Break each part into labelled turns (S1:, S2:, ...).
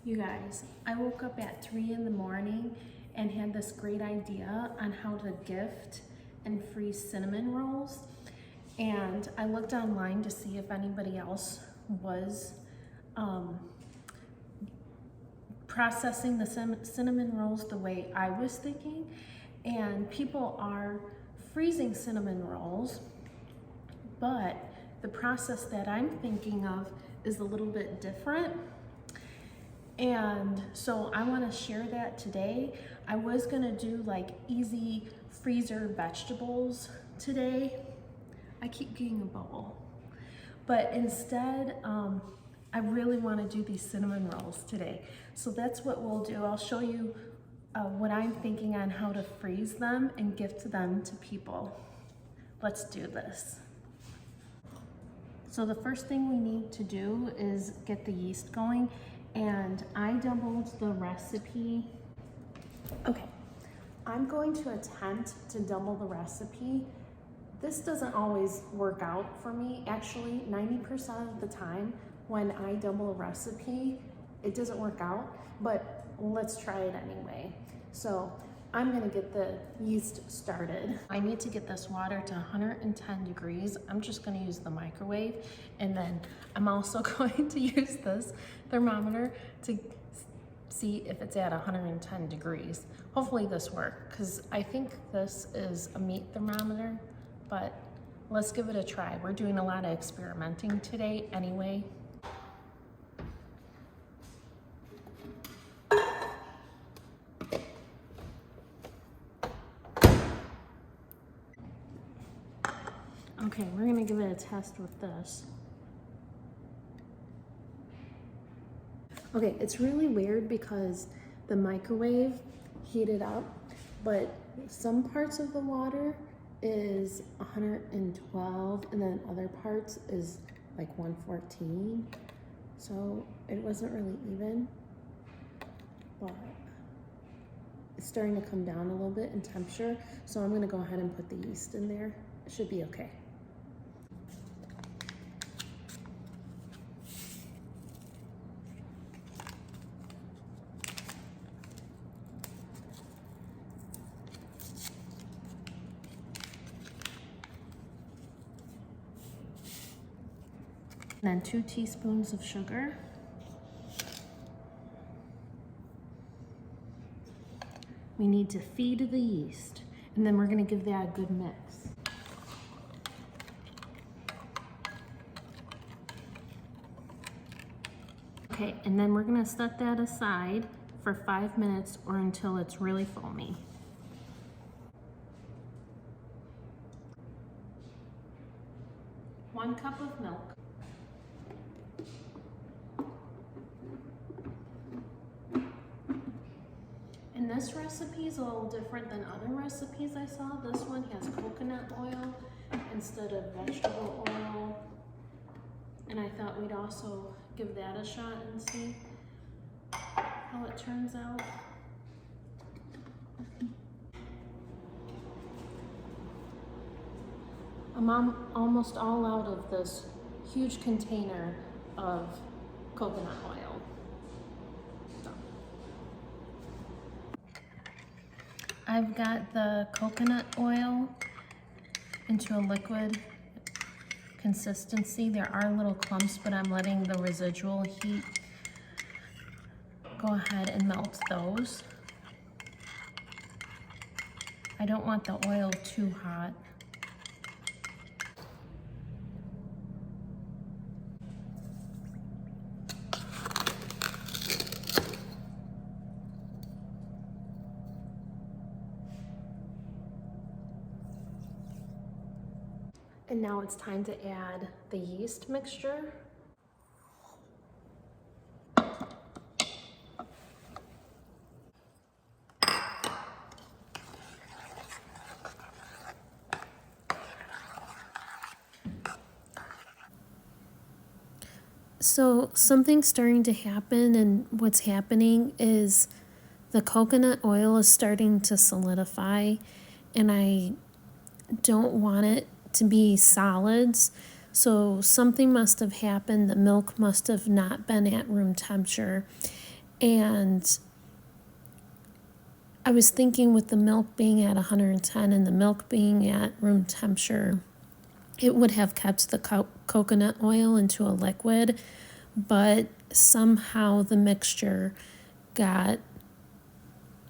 S1: You guys, I woke up at 3 in the morning and had this great idea on how to gift and freeze cinnamon rolls. And I looked online to see if anybody else was processing the cinnamon rolls the way I was thinking. And people are freezing cinnamon rolls, but the process that I'm thinking of is a little bit different. And so I want to share that today. I was going to do like easy freezer vegetables today. I keep getting a bubble. But instead, I really want to do these cinnamon rolls today. So that's what we'll do. I'll show you what I'm thinking on how to freeze them and gift them to people. Let's do this. So the first thing we need to do is get the yeast going. And I doubled the recipe. Okay, I'm going to attempt to double the recipe. This doesn't always work out for me. Actually, 90% of the time when I double a recipe, it doesn't work out, but let's try it anyway. So I'm gonna get the yeast started. I need to get this water to 110 degrees. I'm just gonna use the microwave, and then I'm also going to use this thermometer to see if it's at 110 degrees. Hopefully this works, because I think this is a meat thermometer, but let's give it a try. We're doing a lot of experimenting today anyway. Okay, we're gonna give it a test with this. Okay, it's really weird because the microwave heated up, but some parts of the water is 112 and then other parts is like 114. So it wasn't really even, but it's starting to come down a little bit in temperature. So I'm gonna go ahead and put the yeast in there. It should be okay. Then 2 teaspoons of sugar. We need to feed the yeast, and then we're gonna give that a good mix. Okay, and then we're gonna set that aside for 5 minutes or until it's really foamy. One cup of milk. And this recipe is a little different than other recipes I saw. This one has coconut oil instead of vegetable oil. And I thought we'd also give that a shot and see how it turns out. I'm almost all out of this huge container of coconut oil. I've got the coconut oil into a liquid consistency. There are little clumps, but I'm letting the residual heat go ahead and melt those. I don't want the oil too hot. And now it's time to add the yeast mixture. So something's starting to happen, and what's happening is the coconut oil is starting to solidify, and I don't want it to be solids. So something must have happened. The milk must have not been at room temperature.
S2: And I was thinking with the milk being at 110 and the milk being at room temperature, it would have kept the coconut oil into a liquid, but somehow the mixture got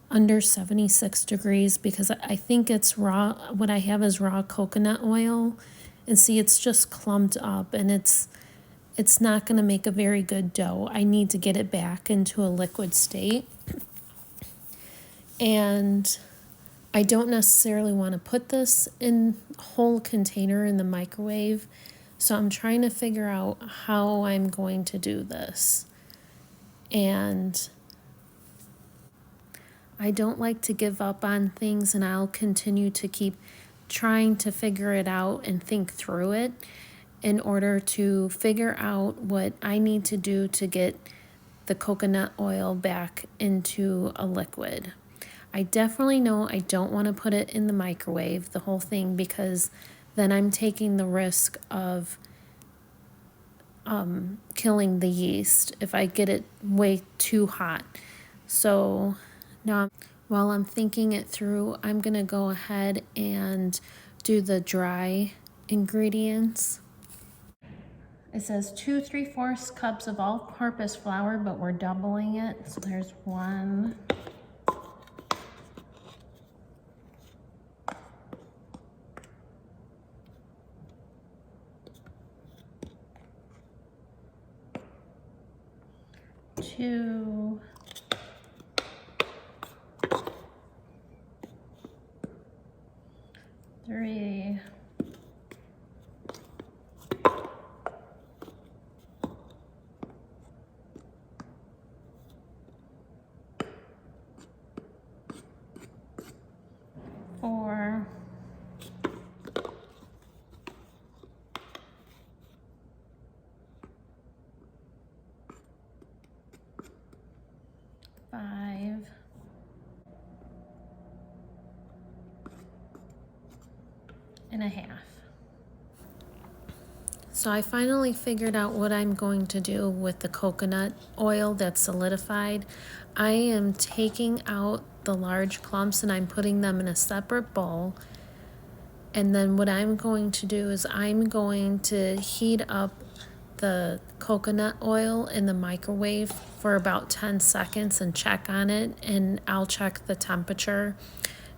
S2: under 76 degrees because I think it's raw. What I have is raw coconut oil, and see, it's just clumped up, and it's not going to make a very good dough. I need to get it back into a liquid state. And I don't necessarily want to put this in a whole container in the microwave. So I'm trying to figure out how I'm going to do this. And I don't like to give up on things, and I'll continue to keep trying to figure it out and think through it in order to figure out what I need to do to get the coconut oil back into a liquid. I definitely know I don't want to put it in the microwave, the whole thing, because then I'm taking the risk of killing the yeast if I get it way too hot. So now, while I'm thinking it through, I'm going to go ahead and do the dry ingredients. It says 2 3/4 cups of all-purpose flour, but we're doubling it. So there's 1, 2, 3, 4, 5, and a half. So I finally figured out what I'm going to do with the coconut oil that's solidified. I am taking out the large clumps and I'm putting them in a separate bowl. And then what I'm going to do is I'm going to heat up the coconut oil in the microwave for about 10 seconds and check on it. And I'll check the temperature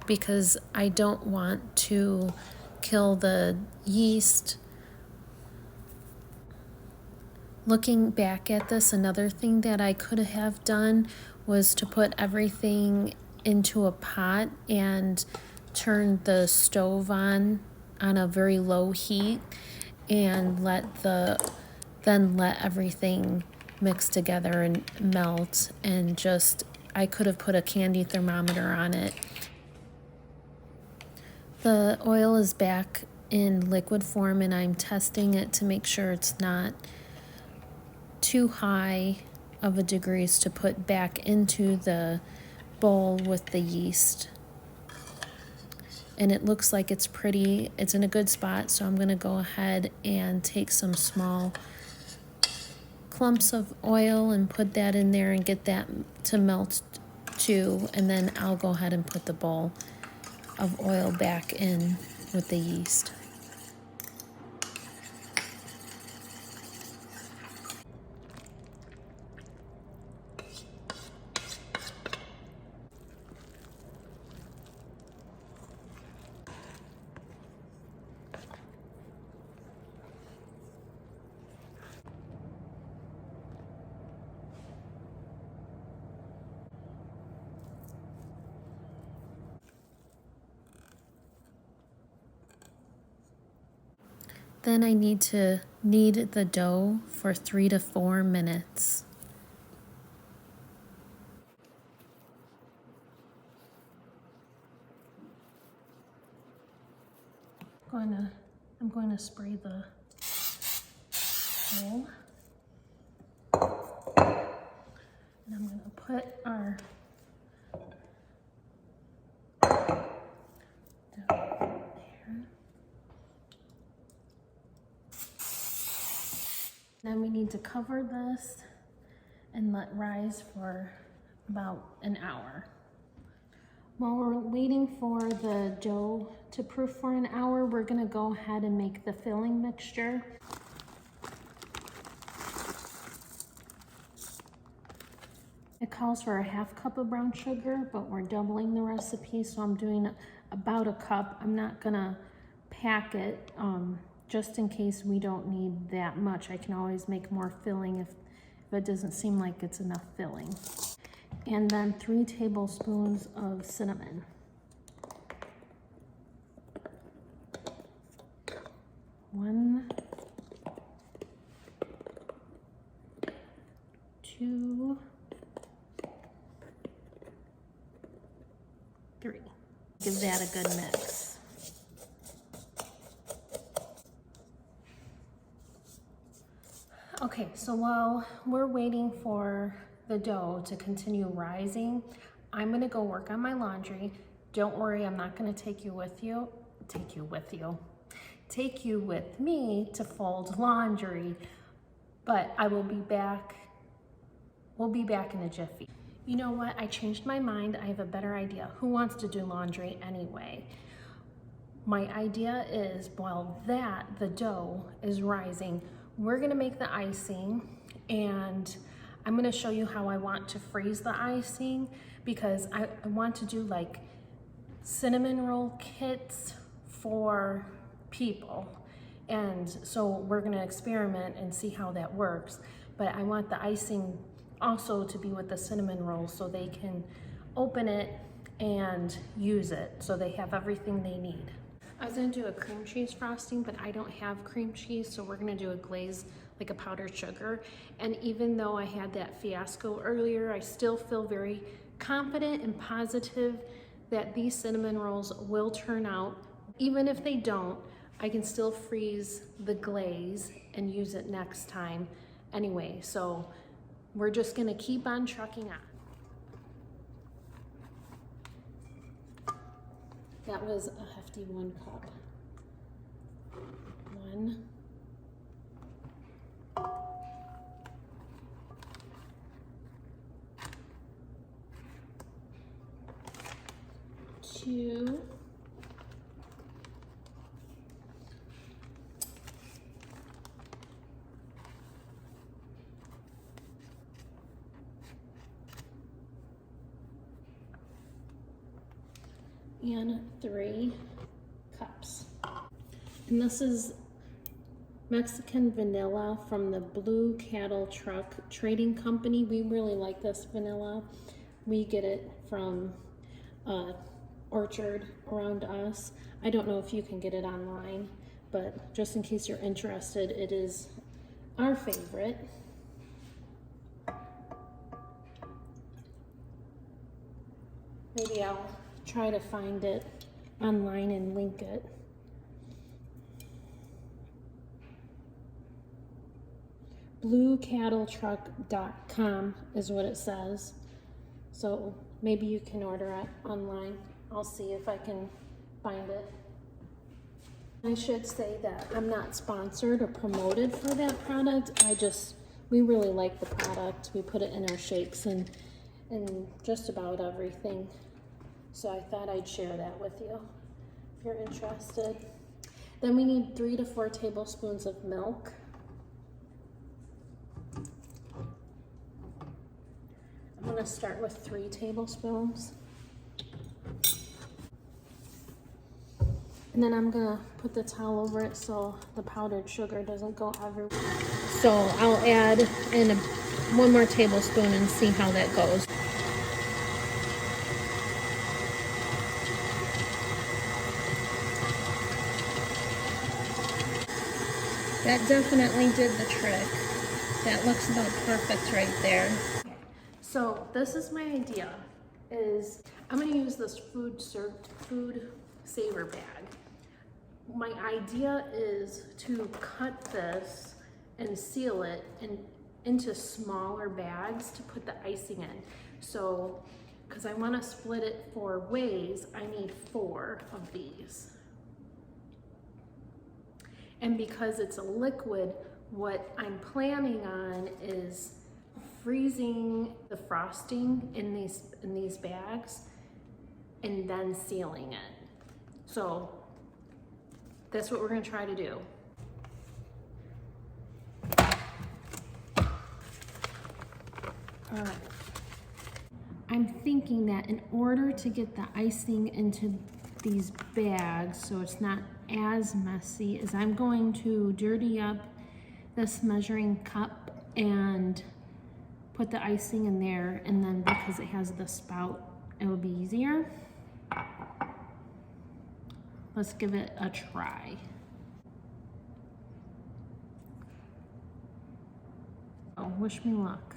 S2: because I don't want to kill the yeast. Looking back at this, another thing that I could have done was to put everything into a pot and turn the stove on a very low heat and let everything mix together and melt, and just I could have put a candy thermometer on it. The oil is back in liquid form and I'm testing it to make sure it's not too high of a degrees to put back into the bowl with the yeast. And it looks like it's in a good spot, so I'm going to go ahead and take some small clumps of oil and put that in there and get that to melt too, and then I'll go ahead and put the bowl of oil back in with the yeast. Then I need to knead the dough for 3 to 4 minutes. I'm going to spray the bowl. And I'm going to put our dough there. Then we need to cover this and let rise for
S1: about an hour. While we're waiting for the dough to proof for an hour, we're gonna go ahead and make the filling mixture. It calls for a half cup of brown sugar, but we're doubling the recipe, so I'm doing about a cup. I'm not gonna pack it, just in case we don't need that much. I can always make more filling if it doesn't seem like it's enough filling. And then 3 tablespoons of cinnamon. 1, 2, 3. Give that a good mix. Okay, so while we're waiting for the dough to continue rising, I'm gonna go work on my laundry. Don't worry, I'm not gonna take you with me to fold laundry, but I will be back. We'll be back in a jiffy. You know what? I changed my mind. I have a better idea. Who wants to do laundry anyway? My idea is, while the dough is rising, we're gonna make the icing, and I'm gonna show you how I want to freeze the icing, because I want to do like cinnamon roll kits for people. And so we're gonna experiment and see how that works. But I want the icing also to be with the cinnamon rolls so they can open it and use it, so they have everything they need. I was gonna do a cream cheese frosting, but I don't have cream cheese, so we're gonna do a glaze, like a powdered sugar. And even though I had that fiasco earlier, I still feel very confident and positive that these cinnamon rolls will turn out. Even if they don't, I can still freeze the glaze and use it next time anyway. So we're just gonna keep on trucking on. That was a hefty 1 cup. 1, 2, and 3 cups. And this is Mexican vanilla from the Blue Cattle Truck Trading Company. We really like this vanilla. We get it from orchard around us. I don't know if you can get it online, but just in case you're interested, it is our favorite. Maybe I'll try to find it online and link it. BlueCattleTruck.com is what it says. So maybe you can order it online. I'll see if I can find it. I should say that I'm not sponsored or promoted for that product. We really like the product. We put it in our shakes and just about everything. So I thought I'd share that with you if you're interested. Then we need 3 to 4 tablespoons of milk. I'm gonna start with 3 tablespoons. And then I'm gonna put the towel over it so the powdered sugar doesn't go everywhere. So I'll add in 1 more tablespoon and see how that goes. That definitely did the trick. That looks about perfect right there. So this is my idea, is I'm gonna use this food saver bag. My idea is to cut this and seal it into smaller bags to put the icing in. So, because I wanna split it 4 ways, I need 4 of these. And because it's a liquid, what I'm planning on is freezing the frosting in these bags and then sealing it. So that's what we're gonna try to do. All right. I'm thinking that in order to get the icing into these bags so it's not as messy, is I'm going to dirty up this measuring cup and put the icing in there, and then because it has the spout, it'll be easier. Let's give it a try. Oh, wish me luck.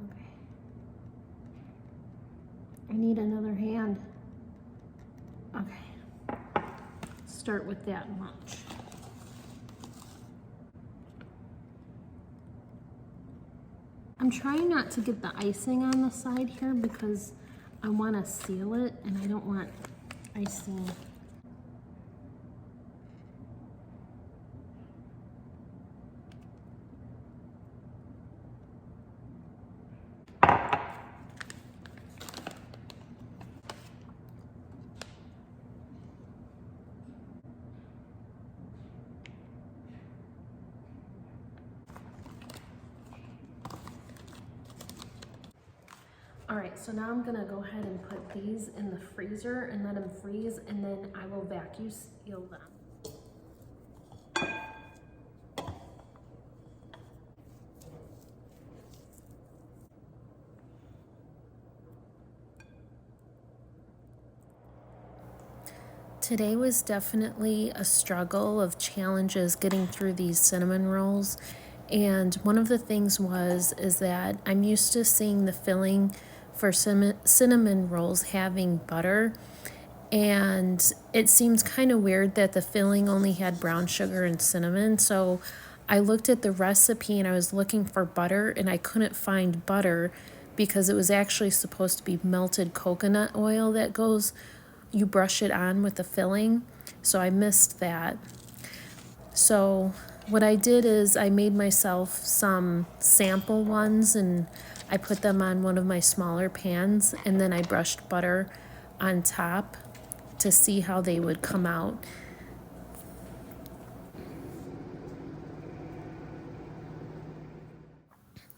S1: Okay. I need another hand. Okay. Start with that much. I'm trying not to get the icing on the side here because I want to seal it and I don't want icing. All right, so now I'm gonna go ahead and put these in the freezer and let them freeze, and then I will vacuum seal them.
S2: Today was definitely a struggle of challenges getting through these cinnamon rolls. And one of the things is that I'm used to seeing the filling for cinnamon rolls having butter. And it seems kind of weird that the filling only had brown sugar and cinnamon. So I looked at the recipe and I was looking for butter and I couldn't find butter because it was actually supposed to be melted coconut oil that goes, you brush it on with the filling. So I missed that. So what I did is I made myself some sample ones and I put them on one of my smaller pans, and then I brushed butter on top to see how they would come out.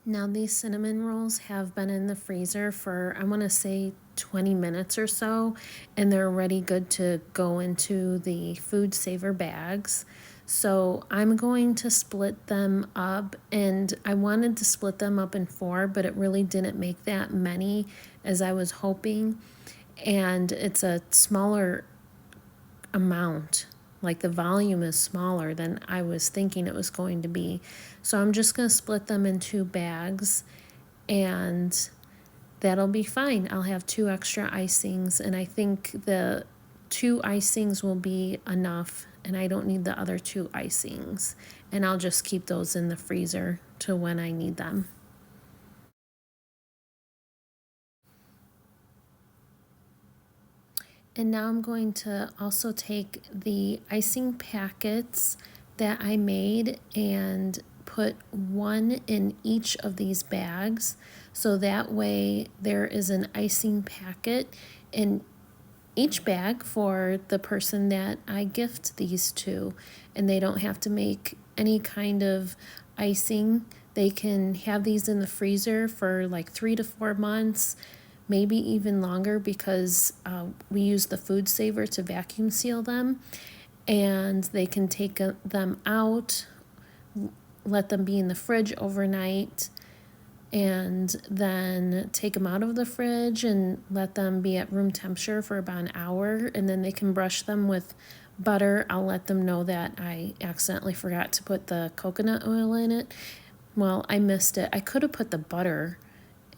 S2: Now these cinnamon rolls have been in the freezer for, I want to say 20 minutes or so, and they're already good to go into the food saver bags. So I'm going to split them up, and I wanted to split them up in 4, but it really didn't make that many as I was hoping. And it's a smaller amount, like the volume is smaller than I was thinking it was going to be. So I'm just going to split them in 2 bags, and that'll be fine. I'll have 2 extra icings, and I think the 2 icings will be enough, and I don't need the other 2 icings. And I'll just keep those in the freezer to when I need them. And now I'm going to also take the icing packets that I made and put 1 in each of these bags. So that way there is an icing packet in each bag for the person that I gift these to. And they don't have to make any kind of icing. They can have these in the freezer for like 3 to 4 months. Maybe even longer, because we use the food saver to vacuum seal them, and they can take them out, let them be in the fridge overnight, and then take them out of the fridge and let them be at room temperature for about an hour, and then they can brush them with butter. I'll let them know that I accidentally forgot to put the coconut oil in it. Well, I missed it. I could have put the butter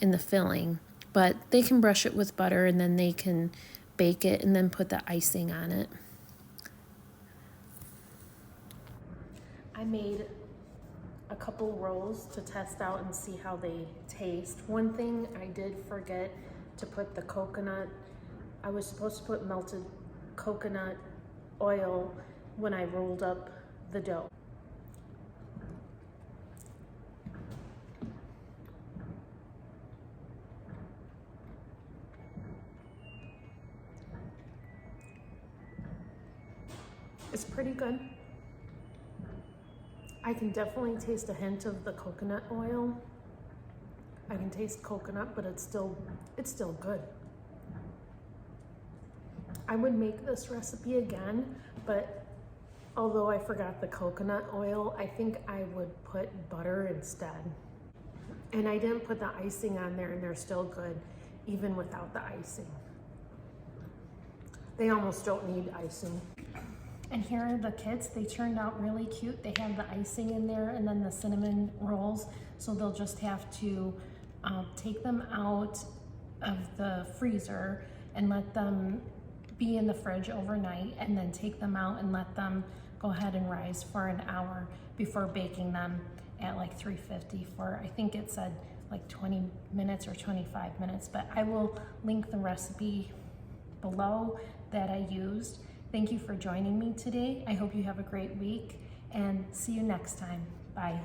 S2: in the filling, but they can brush it with butter and then they can bake it and then put the icing on it.
S1: I made a couple rolls to test out and see how they taste. One thing I did forget to put the coconut, I was supposed to put melted coconut oil when I rolled up the dough. It's pretty good. I can definitely taste a hint of the coconut oil. I can taste coconut, but it's still good. I would make this recipe again, but although I forgot the coconut oil, I think I would put butter instead. And I didn't put the icing on there, and they're still good even without the icing. They almost don't need icing. And here are the kits. They turned out really cute. They have the icing in there and then the cinnamon rolls. So they'll just have to take them out of the freezer and let them be in the fridge overnight, and then take them out and let them go ahead and rise for an hour before baking them at like 350 for, I think it said like 20 minutes or 25 minutes, but I will link the recipe below that I used. Thank you for joining me today. I hope you have a great week, and see you next time. Bye.